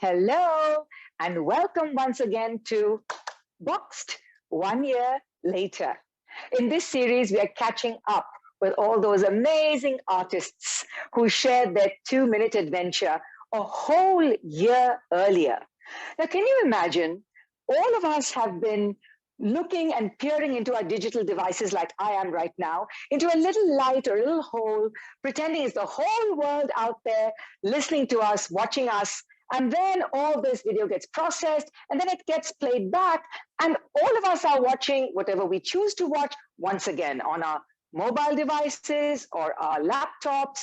Hello, and welcome once again to Boxed 1 Year Later. In this series, we are catching up with all those amazing artists who shared their 2 minute adventure a whole year earlier. Now, can you imagine? All of us have been looking and peering into our digital devices like I am right now, into a little light or a little hole, pretending it's the whole world out there listening to us, watching us. And then all this video gets processed and then it gets played back. And all of us are watching whatever we choose to watch once again on our mobile devices or our laptops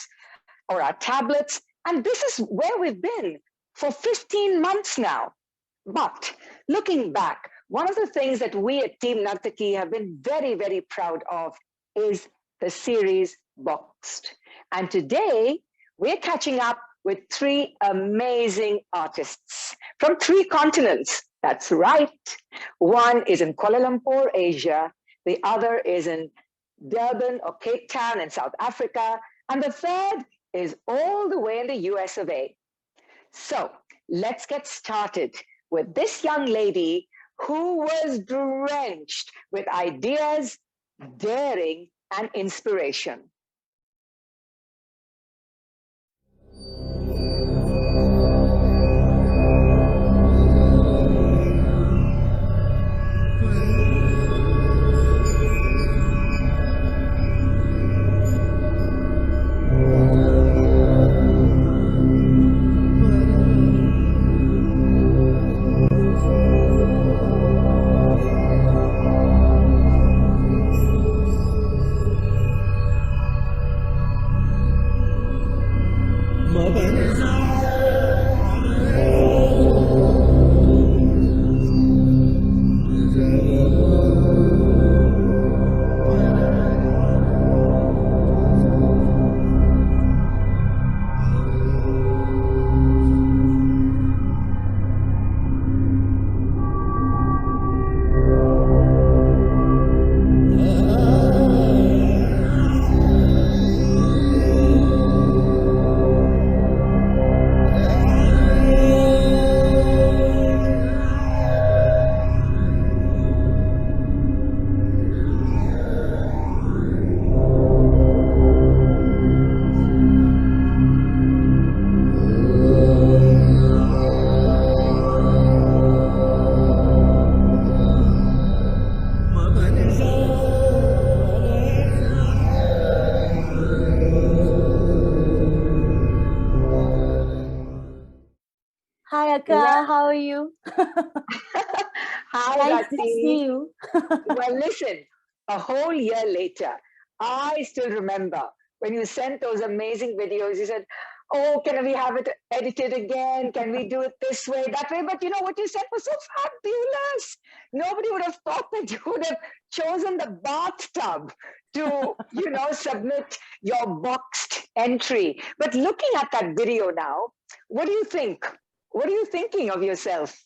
or our tablets. And this is where we've been for 15 months now. But looking back, one of the things that we at Team Nartaki have been very, very proud of is the series Boxed. And today we're catching up with three amazing artists from three continents. That's right. One is in Kuala Lumpur, Asia. The other is in Durban or Cape Town in South Africa. And the third is all the way in the US of A. So let's get started with this young lady who was drenched with ideas, daring, and inspiration. Hi, Akka. How are you? Hi, Nice Rati. to see you. Well, listen, a whole year later, I still remember when you sent those amazing videos. You said, "Oh, can we have it edited again? Can we do it this way, that way?" But you know what you said was so fabulous. Nobody would have thought that you would have chosen the bathtub to, submit your boxed entry. But looking at that video now, what do you think? What are you thinking of yourself?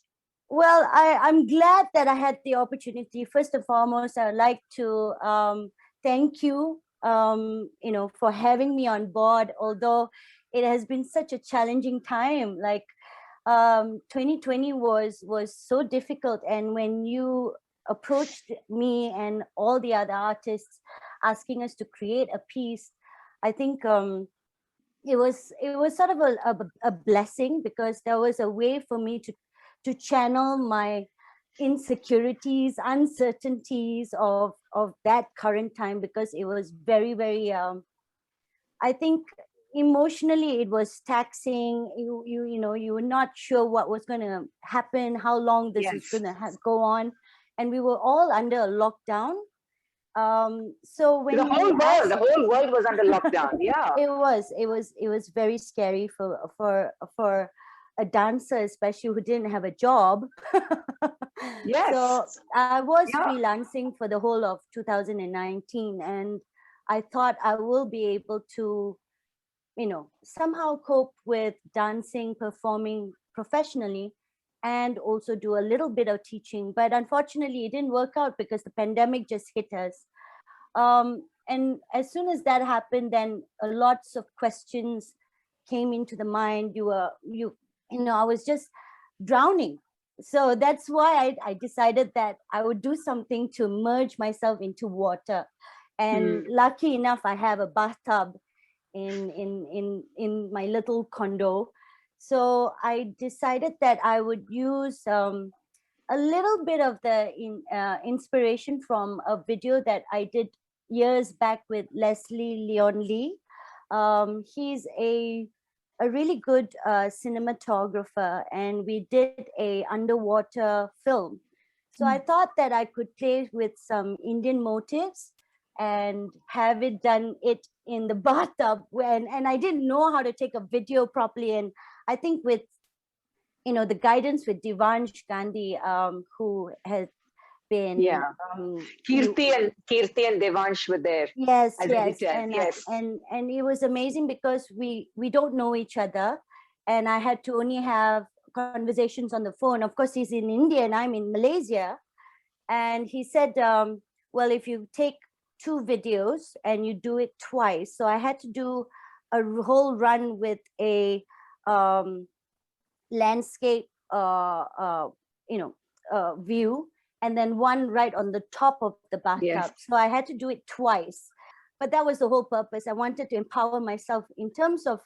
Well, I'm glad that I had the opportunity. First and foremost, I would like to thank you, for having me on board. Although it has been such a challenging time, 2020 was so difficult, and when you approached me and all the other artists asking us to create a piece, I think it was sort of a blessing, because there was a way for me to channel my insecurities, uncertainties of that current time, because it was very, very I think emotionally it was taxing. You were not sure what was going to happen, how long this is going to go on, and we were all under a lockdown. So when the whole world was under lockdown. Yeah, it was very scary for a dancer, especially who didn't have a job. yes. So I was freelancing for the whole of 2019, and I thought I will be able to, somehow cope with dancing, performing professionally, and also do a little bit of teaching. But unfortunately, it didn't work out because the pandemic just hit us. And as soon as that happened, then lots of questions came into the mind. I was just drowning. So that's why I decided that I would do something to merge myself into water. And lucky enough, I have a bathtub in my little condo. So I decided that I would use a little bit of the inspiration from a video that I did years back with Leslie Leon Lee. He's a really good cinematographer, and we did a underwater film. So I thought that I could play with some Indian motifs and have it done it in the bathtub and I didn't know how to take a video properly. And I think with the guidance with Divansh Gandhi, who has been Kirti and Devansh were there. Yes, as yes, editor. and Yes. and it was amazing because we don't know each other, and I had to only have conversations on the phone. Of course, he's in India and I'm in Malaysia, and he said, well, if you take 2 videos and you do it twice, so I had to do a whole run with a landscape view, and then one right on the top of the bathtub. Yes. So I had to do it twice, but that was the whole purpose. I wanted to empower myself in terms of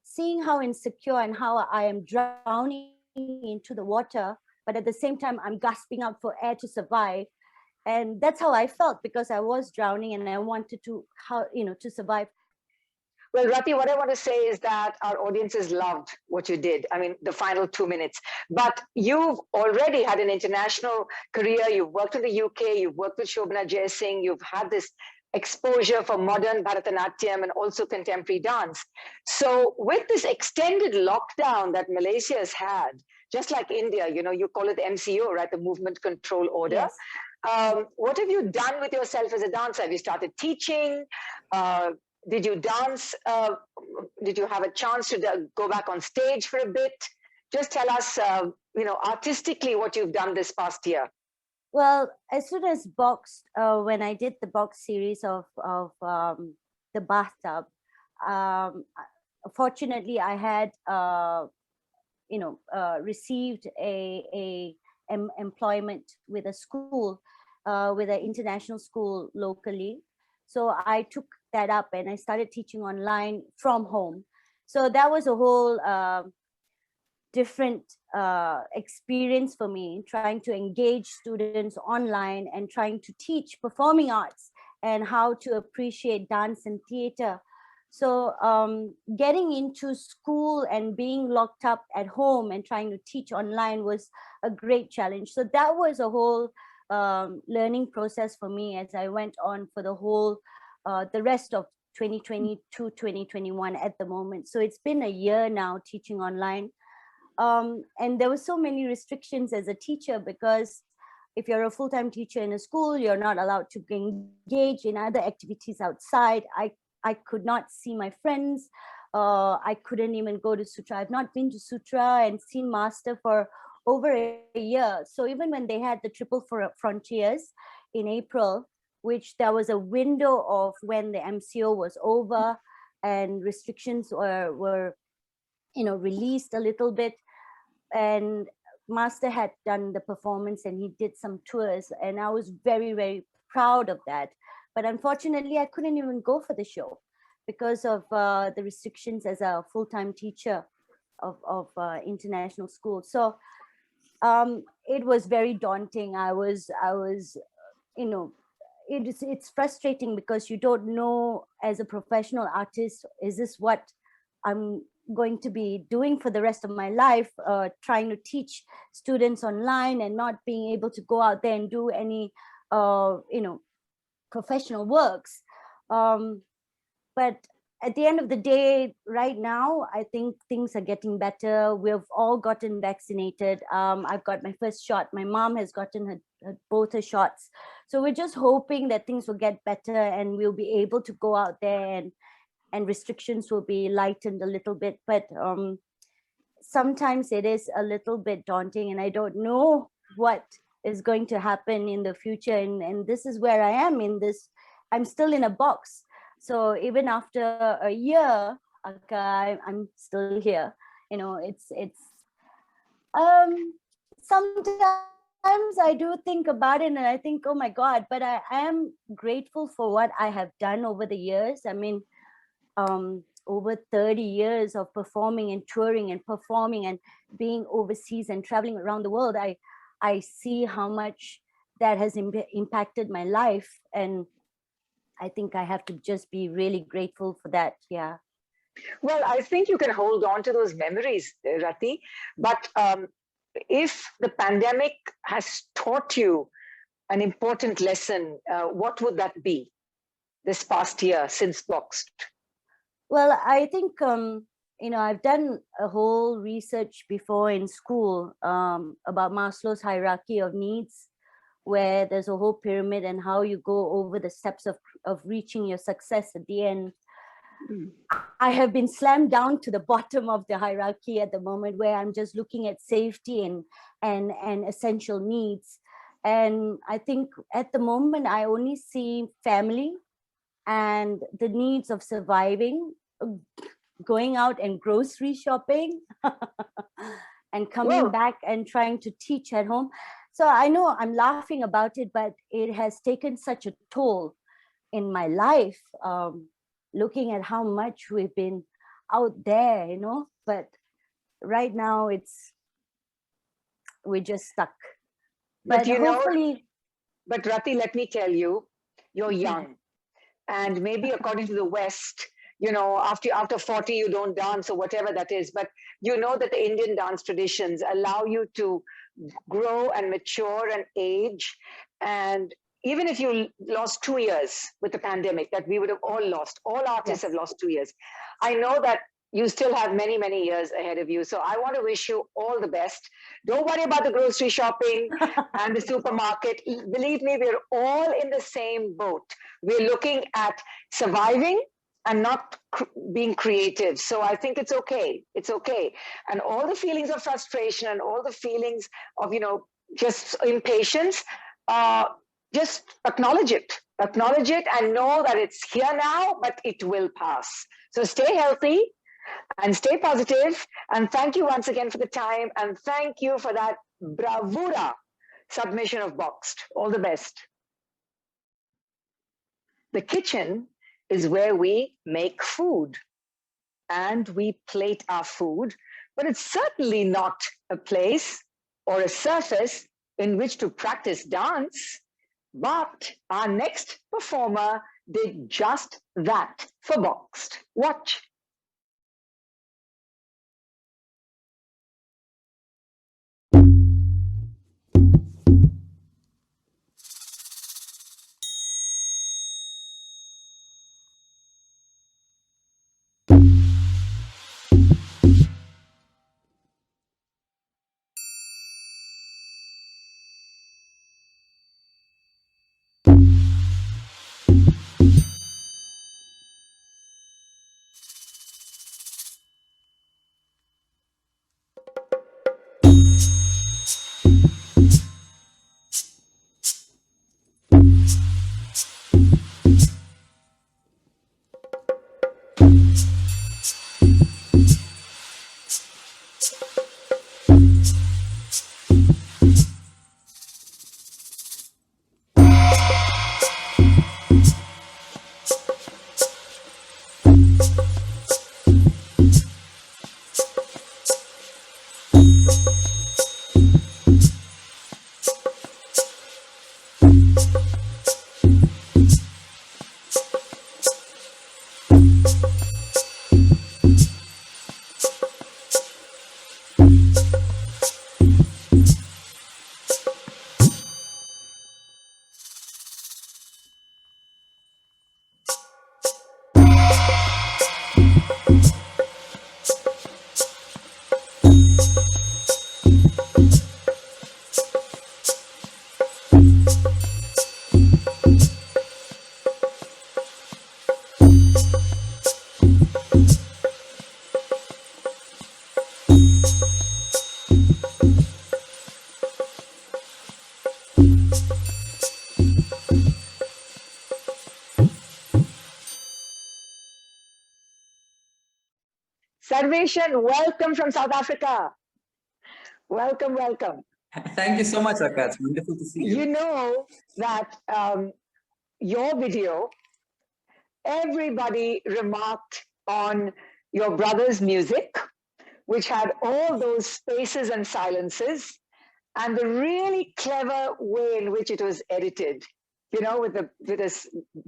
seeing how insecure and how I am drowning into the water, but at the same time I'm gasping out for air to survive. And that's how I felt, because I was drowning and I wanted to survive. Well, Rati, what I want to say is that our audiences loved what you did. I mean, the final 2 minutes. But you've already had an international career. You've worked in the UK. You've worked with Shobhana Jaisingh. You've had this exposure for modern Bharatanatyam and also contemporary dance. So with this extended lockdown that Malaysia has had, just like India, you call it the MCO, right? The Movement Control Order. Yes. What have you done with yourself as a dancer? Have you started teaching? Did you dance? Did you have a chance to go back on stage for a bit? Just tell us, artistically what you've done this past year. Well, as soon as when I did the box series of the bathtub, fortunately I had received a employment with a school, with an international school locally. So I took that up and I started teaching online from home. So that was a whole different experience for me, trying to engage students online and trying to teach performing arts and how to appreciate dance and theater. So getting into school and being locked up at home and trying to teach online was a great challenge. So that was a whole learning process for me as I went on for the rest of 2020 to 2021 at the moment. So it's been a year now teaching online. And there were so many restrictions as a teacher, because if you're a full-time teacher in a school, you're not allowed to engage in other activities outside. I could not see my friends. I couldn't even go to Sutra. I've not been to Sutra and seen Master for over a year. So even when they had the Triple Frontiers in April, which there was a window of when the MCO was over and restrictions were released a little bit, and Master had done the performance and he did some tours, and I was very, very proud of that. But unfortunately, I couldn't even go for the show because of the restrictions as a full-time teacher of international school. So it was very daunting. I was it's frustrating because you don't know, as a professional artist, is this what I'm going to be doing for the rest of my life, trying to teach students online and not being able to go out there and do any professional works. But at the end of the day, right now, I think things are getting better. We've all gotten vaccinated. I've got my first shot. My mom has gotten both her shots. So we're just hoping that things will get better and we'll be able to go out there and restrictions will be lightened a little bit. But sometimes it is a little bit daunting, and I don't know what is going to happen in the future. And this is where I am in this. I'm still in a box. So even after a year, I'm still here. It's Sometimes I do think about it and I think, oh my God, but I am grateful for what I have done over the years. I mean, over 30 years of performing and touring and performing and being overseas and traveling around the world, I see how much that has impacted my life. And I think I have to just be really grateful for that. Yeah. Well, I think you can hold on to those memories, Rati. But if the pandemic has taught you an important lesson, what would that be this past year since Boxed? Well, I think, I've done a whole research before in school about Maslow's hierarchy of needs, where there's a whole pyramid and how you go over the steps of reaching your success at the end. I have been slammed down to the bottom of the hierarchy at the moment, where I'm just looking at safety and essential needs. And I think at the moment, I only see family and the needs of surviving, going out and grocery shopping and coming back and trying to teach at home. So I know I'm laughing about it, but it has taken such a toll in my life, looking at how much we've been out there, but right now we're just stuck. But hopefully. But Rati, let me tell you, you're young. And maybe according to the West, after 40, you don't dance or whatever that is. But you know that the Indian dance traditions allow you to grow and mature and age. And even if you lost 2 years with the pandemic, that we would have all lost, all artists have lost 2 years. I know that you still have many, many years ahead of you. So I want to wish you all the best. Don't worry about the grocery shopping and the supermarket. Believe me, we're all in the same boat. We're looking at surviving and not being creative. So I think it's okay. It's okay. And all the feelings of frustration and all the feelings of, just impatience, just acknowledge it. Acknowledge it and know that it's here now, but it will pass. So stay healthy and stay positive. And thank you once again for the time. And thank you for that bravura submission of Boxed. All the best. The kitchen is where we make food and we plate our food, but it's certainly not a place or a surface in which to practice dance. But our next performer did just that for Boxed. Watch. Sarveshan, welcome from South Africa. Welcome, welcome. Thank you so much, Akka. It's wonderful to see you. You know that your video, everybody remarked on your brother's music, which had all those spaces and silences, and the really clever way in which it was edited, you know, with the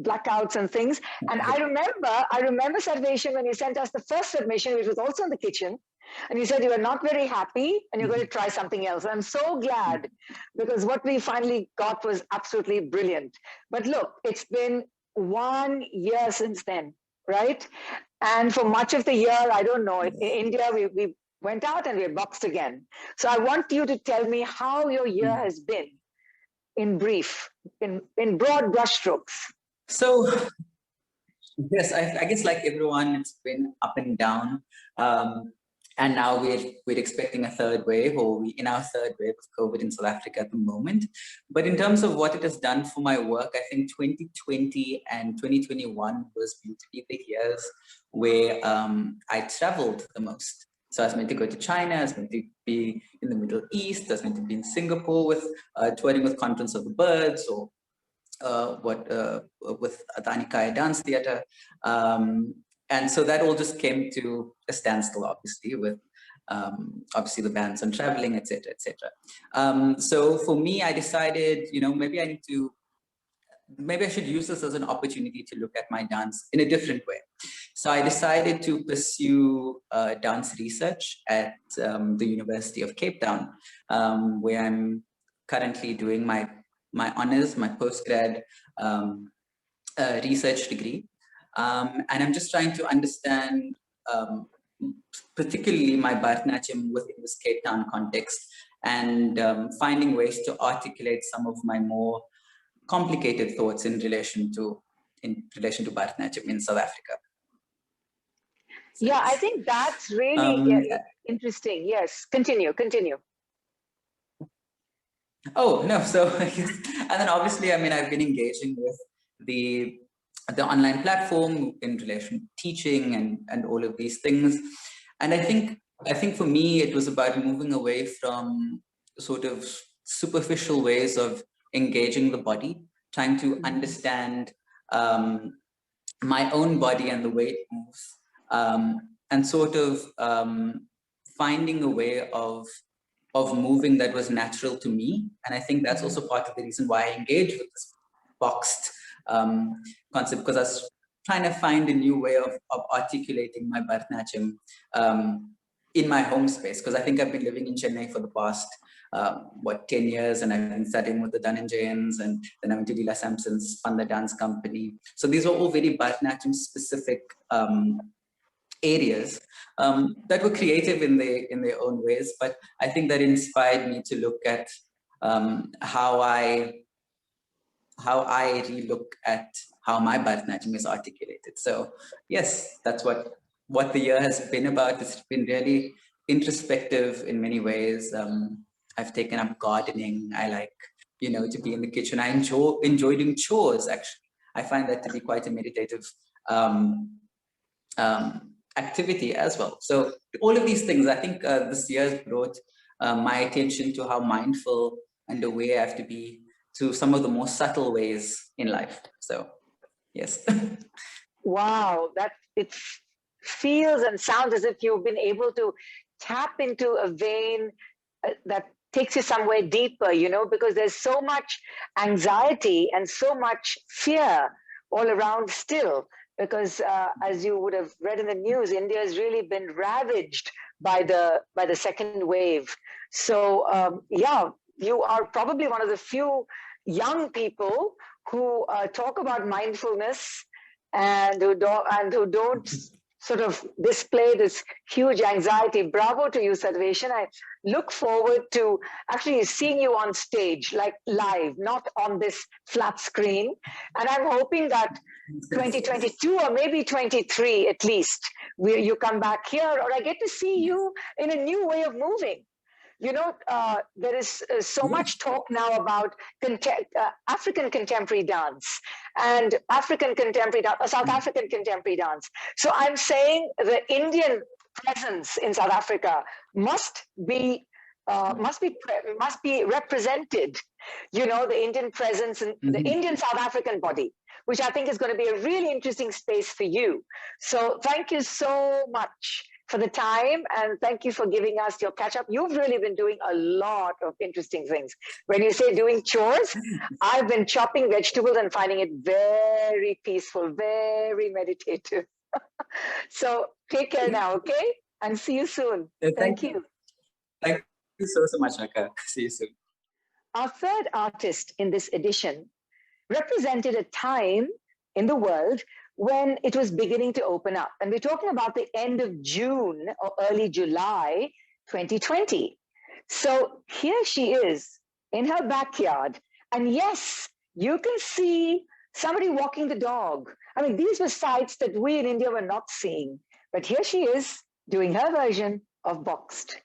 blackouts and things. And I remember Sarveshan, when you sent us the first submission, which was also in the kitchen, and you said you were not very happy and you're going to try something else. And I'm so glad, because what we finally got was absolutely brilliant. But look, it's been 1 year since then, right? And for much of the year, I don't know, in India, we went out and we're boxed again. So I want you to tell me how your year has been, in brief, in broad brushstrokes. So, yes, I guess like everyone, it's been up and down. And now we're expecting a third wave, or we're in our third wave of COVID in South Africa at the moment. But in terms of what it has done for my work, I think 2020 and 2021 was beautifully the years where I traveled the most. So I was meant to go to China, I was meant to be in the Middle East, I was meant to be in Singapore with touring with Conference of the Birds, or with the Anikaya Dance Theatre. And so that all just came to a standstill, obviously, with obviously the bans on traveling, etc., etc. So for me, I decided, you know, maybe I should use this as an opportunity to look at my dance in a different way. So I decided to pursue dance research at the University of Cape Town, where I'm currently doing my honors, my postgrad research degree. And I'm just trying to understand particularly my Bharatanatyam within this Cape Town context, and finding ways to articulate some of my more complicated thoughts in relation to Bharatanatyam in South Africa. So yeah, I think that's really interesting. Yes, continue. Oh no, so and then obviously, I mean, I've been engaging with the online platform in relation to teaching and all of these things. And I think for me, it was about moving away from sort of superficial ways of engaging the body, trying to understand my own body and the way it moves, and sort of finding a way of moving that was natural to me. And I think that's also part of the reason why I engage with this boxed concept, because I was trying to find a new way of articulating my Bharatanatyam in my home space, because I think I've been living in Chennai for the past 10 years, and I've been studying with the Dhananjayans, and then I went to Leela Sampson's, spun the dance company. So these are all very Bharatanatyam specific areas that were creative in their own ways, but I think that inspired me to look at how I relook at how my Bharatanatyam is articulated. So yes, that's what the year has been about. It's been really introspective in many ways. I've taken up gardening. I like, you know, to be in the kitchen. I enjoy doing chores, actually. I find that to be quite a meditative activity as well. So all of these things, I think this year has brought my attention to how mindful and aware I have to be to some of the more subtle ways in life. So, yes. Wow, that it feels and sounds as if you've been able to tap into a vein that takes you somewhere deeper, you know, because there's so much anxiety and so much fear all around still. Because as you would have read in the news, India has really been ravaged by the second wave. So yeah, you are probably one of the few young people who talk about mindfulness and who don't sort of display this huge anxiety. Bravo to you, Sarveshan. I look forward to actually seeing you on stage, like live, not on this flat screen. And I'm hoping that 2022 or maybe 23 at least, where you come back here, or I get to see you in a new way of moving. You know, there is so much talk now about African contemporary dance and South African contemporary dance. So I'm saying the Indian presence in South Africa must be must be represented, you know, the Indian presence and the Indian South African body, which I think is going to be a really interesting space for you. So thank you so much for the time, and thank you for giving us your catch up. You've really been doing a lot of interesting things. When you say doing chores, I've been chopping vegetables and finding it very peaceful, very meditative. So take care now, okay? And see you soon. Thank you. Thank you so much, Naka. See you soon. Our third artist in this edition represented a time in the world when it was beginning to open up. And we're talking about the end of June or early July 2020. So here she is in her backyard. And yes, you can see somebody walking the dog. I mean, these were sights that we in India were not seeing. But here she is doing her version of Boxed.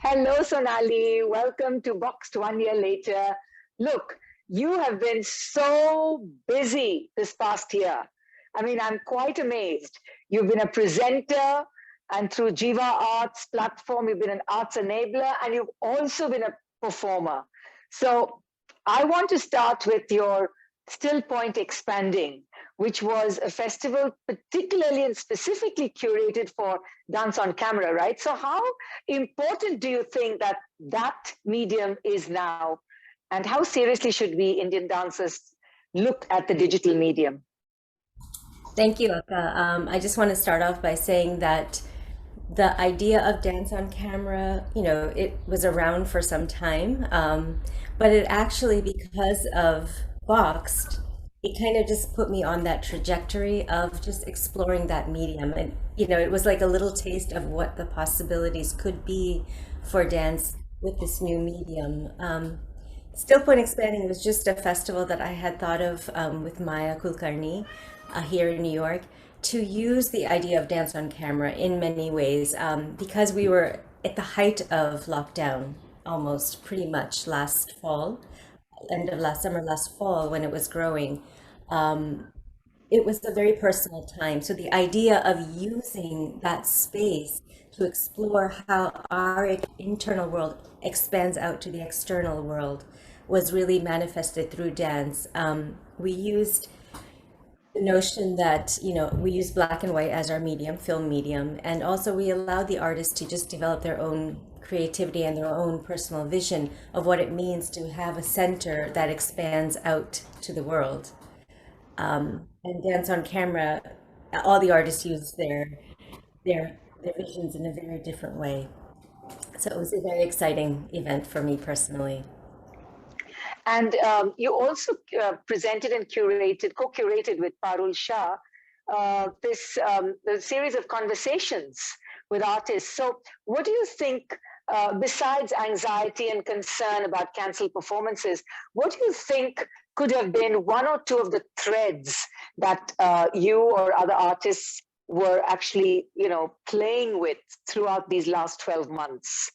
Hello, Sonali. Welcome to Boxed 1 year later. Look, you have been so busy this past year. I mean, I'm quite amazed. You've been a presenter, and through Jiva Arts platform, you've been an arts enabler, and you've also been a performer. So I want to start with your Still Point Expanding, which was a festival particularly and specifically curated for dance on camera, right? So how important do you think that that medium is now? And how seriously should we Indian dancers look at the digital medium? Thank you, Akka. I just want to start off by saying that the idea of dance on camera, you know, it was around for some time, but it actually, because of Boxed, it kind of just put me on that trajectory of just exploring that medium. And, you know, it was like a little taste of what the possibilities could be for dance with this new medium. Still Point Expanding was just a festival that I had thought of with Maya Kulkarni here in New York, to use the idea of dance on camera in many ways, because we were at the height of lockdown almost pretty much last fall, end of last summer, last fall, when it was growing. It was a very personal time. So the idea of using that space to explore how our internal world expands out to the external world was really manifested through dance. We used the notion that, we use black and white as our medium, film medium, and also we allow the artists to just develop their own creativity and their own personal vision of what it means to have a center that expands out to the world. And dance on camera, all the artists use their visions in a very different way. So it was a very exciting event for me personally. And you also presented and co-curated with Parul Shah, the series of conversations with artists. So what do you think, besides anxiety and concern about cancelled performances, what do you think could have been one or two of the threads that you or other artists were actually, playing with throughout these last 12 months?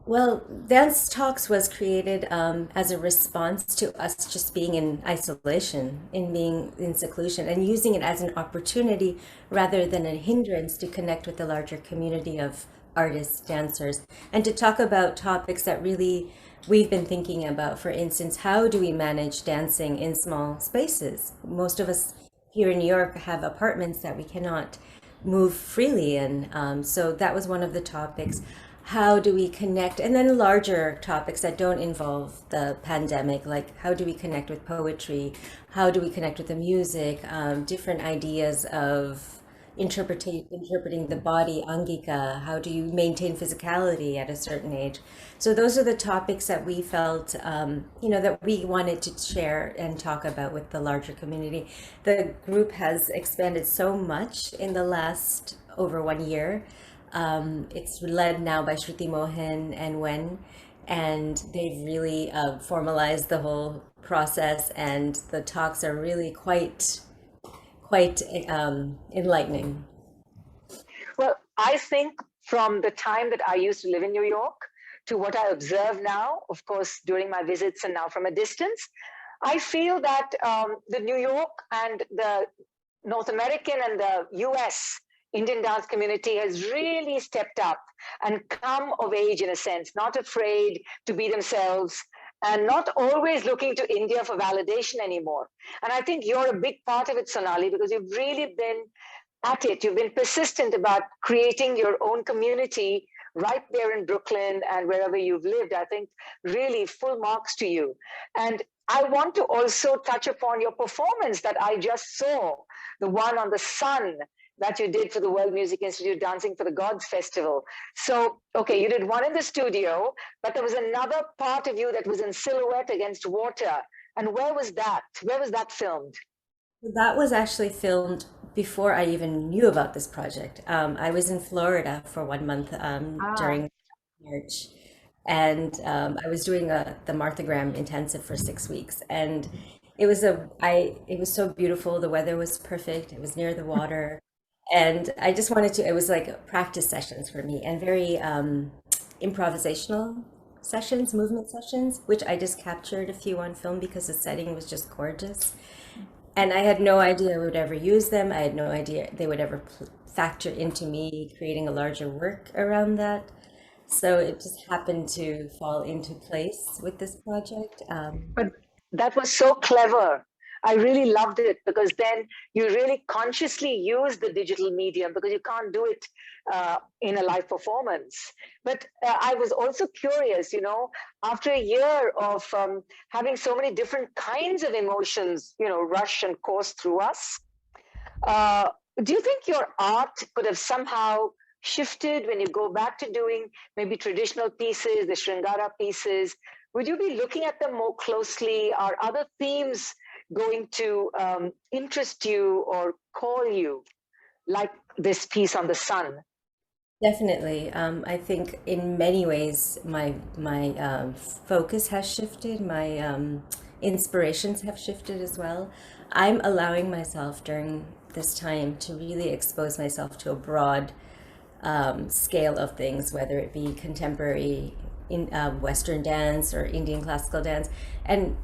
Well, Dance Talks was created as a response to us just being in isolation, in being in seclusion, and using it as an opportunity rather than a hindrance to connect with the larger community of artists, dancers, and to talk about topics that really we've been thinking about. For instance, how do we manage dancing in small spaces? Most of us here in New York have apartments that we cannot move freely in. So that was one of the topics. How do we connect? And then larger topics that don't involve the pandemic, like how do we connect with poetry? How do we connect with the music? Different ideas of interpreting the body, angika. How do you maintain physicality at a certain age? So those are the topics that we felt, that we wanted to share and talk about with the larger community. The group has expanded so much in the last over 1 year. It's led now by Shruti Mohan and Wen, and they've really formalized the whole process, and the talks are really quite enlightening. Well, I think from the time that I used to live in New York to what I observe now, of course, during my visits and now from a distance, I feel that the New York and the North American and the US Indian dance community has really stepped up and come of age in a sense, not afraid to be themselves and not always looking to India for validation anymore. And I think you're a big part of it, Sonali, because you've really been at it. You've been persistent about creating your own community right there in Brooklyn and wherever you've lived. I think really full marks to you. And I want to also touch upon your performance that I just saw, the one on the sun that you did for the World Music Institute Dancing for the Gods Festival. So, okay, you did one in the studio, but there was another part of you that was in silhouette against water. And where was that? Where was that filmed? That was actually filmed before I even knew about this project. I was in Florida for 1 month during March, and I was doing the Martha Graham intensive for 6 weeks, and it was so beautiful. The weather was perfect. It was near the water, and I just wanted to. It was like practice sessions for me, and very improvisational sessions, movement sessions, which I just captured a few on film because the setting was just gorgeous. And I had no idea I would ever use them. I had no idea they would ever factor into me creating a larger work around that. So it just happened to fall into place with this project. But that was so clever. I really loved it because then you really consciously use the digital medium because you can't do it in a live performance. But I was also curious, after a year of having so many different kinds of emotions, rush and course through us, do you think your art could have somehow shifted when you go back to doing maybe traditional pieces, the Shringara pieces? Would you be looking at them more closely? Are other themes going to interest you or call you, like this piece on the sun? Definitely. I think in many ways my focus has shifted. My inspirations have shifted as well. I'm allowing myself during this time to really expose myself to a broad scale of things, whether it be contemporary in Western dance or Indian classical dance, and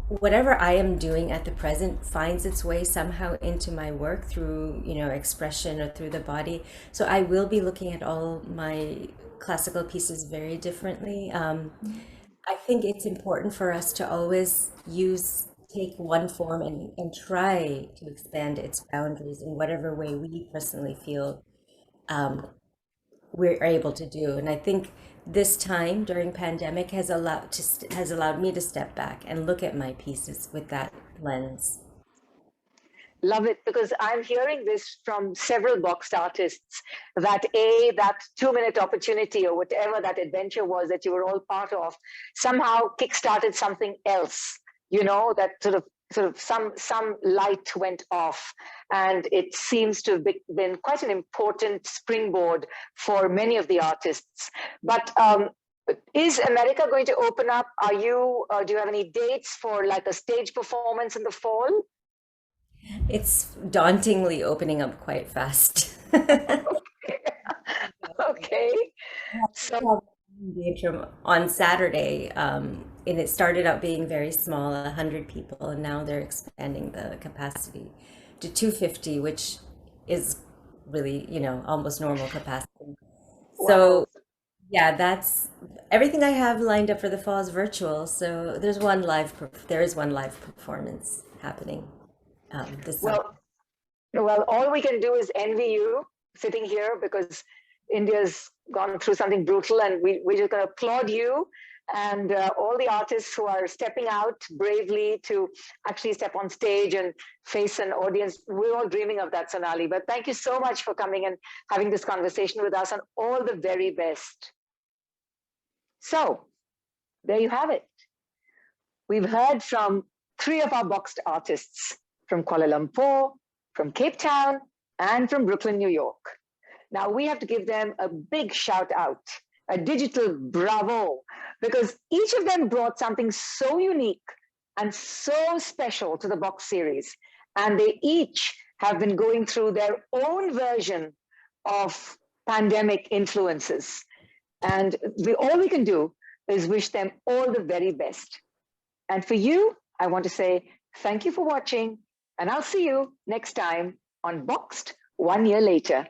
whatever I am doing at the present finds its way somehow into my work through, expression or through the body. So I will be looking at all my classical pieces very differently. I think it's important for us to always use take one form and try to expand its boundaries in whatever way we personally feel we're able to do. And I think this time during pandemic has allowed me to step back and look at my pieces with that lens. Love it, because I'm hearing this from several boxed artists that that 2-minute opportunity or whatever that adventure was that you were all part of somehow kickstarted something else, that sort of some light went off, and it seems to have been quite an important springboard for many of the artists. But is America going to open up? Do you have any dates for like a stage performance in the fall? It's dauntingly opening up quite fast. Okay. So on Saturday, and it started out being very small, 100 people, and now they're expanding the capacity to 250, which is really, almost normal capacity. So yeah, that's everything I have lined up for the fall is virtual. So there is one live performance happening this summer. Well, all we can do is envy you sitting here, because India's gone through something brutal, and we're just going to applaud you and all the artists who are stepping out bravely to actually step on stage and face an audience. We're all dreaming of that, Sonali. But thank you so much for coming and having this conversation with us, and all the very best. So there you have it. We've heard from 3 of our boxed artists from Kuala Lumpur, from Cape Town, and from Brooklyn, New York. Now we have to give them a big shout out, a digital bravo, because each of them brought something so unique and so special to the box series. And they each have been going through their own version of pandemic influences. And all we can do is wish them all the very best. And for you, I want to say thank you for watching, and I'll see you next time on Boxed 1 year later.